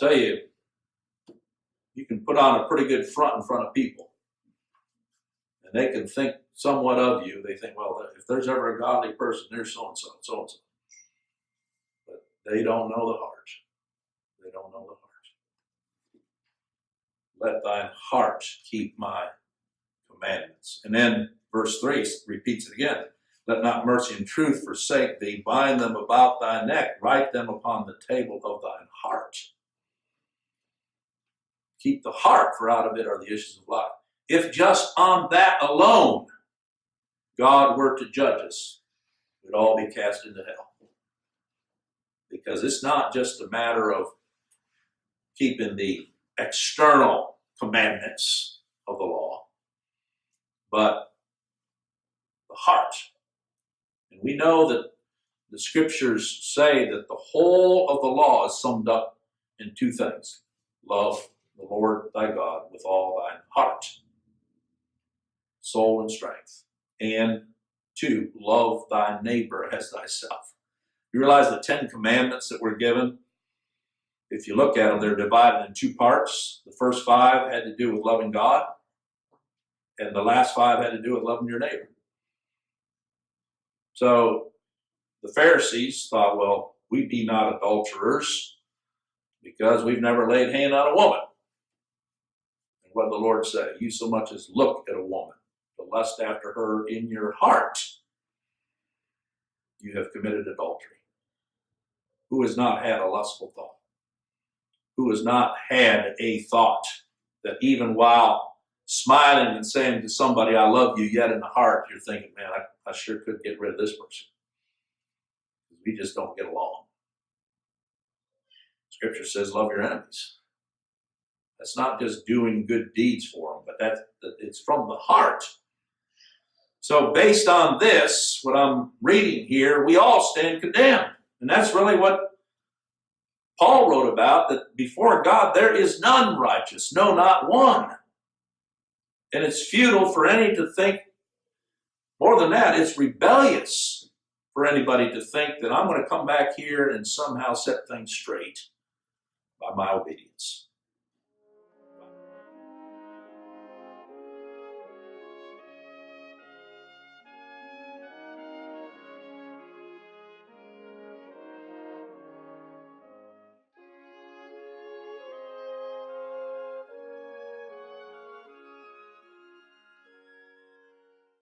tell you, you can put on a pretty good front in front of people. And they can think somewhat of you. They think, well, if there's ever a godly person, there's so-and-so and so-and-so. But they don't know the heart. They don't know the heart. Let thine heart keep my commandments. And then verse 3 repeats it again. Let not mercy and truth forsake thee. Bind them about thy neck. Write them upon the table of thine heart. Keep the heart, for out of it are the issues of life. If just on that alone God were to judge us, we'd all be cast into hell. Because it's not just a matter of keeping the external commandments of the law, but the heart. And we know that the scriptures say that the whole of the law is summed up in two things. Love the Lord thy God with all thine heart, soul, and strength. And 2, love thy neighbor as thyself. You realize the 10 commandments that were given, if you look at them, they're divided in 2 parts. The first 5 had to do with loving God, and the last 5 had to do with loving your neighbor. So the Pharisees thought, well, we be not adulterers because we've never laid hand on a woman. And what did the Lord say? You so much as look at a woman to lust after her in your heart, you have committed adultery. Who has not had a lustful thought? Who has not had a thought that even while smiling and saying to somebody, I love you, yet in the heart, you're thinking, man, I sure could get rid of this person. We just don't get along. Scripture says, love your enemies. That's not just doing good deeds for them, but it's from the heart. So based on this, what I'm reading here, we all stand condemned. And that's really what Paul wrote about, that before God there is none righteous, no, not one. And it's futile for any to think, more than that, it's rebellious for anybody to think that I'm going to come back here and somehow set things straight by my obedience.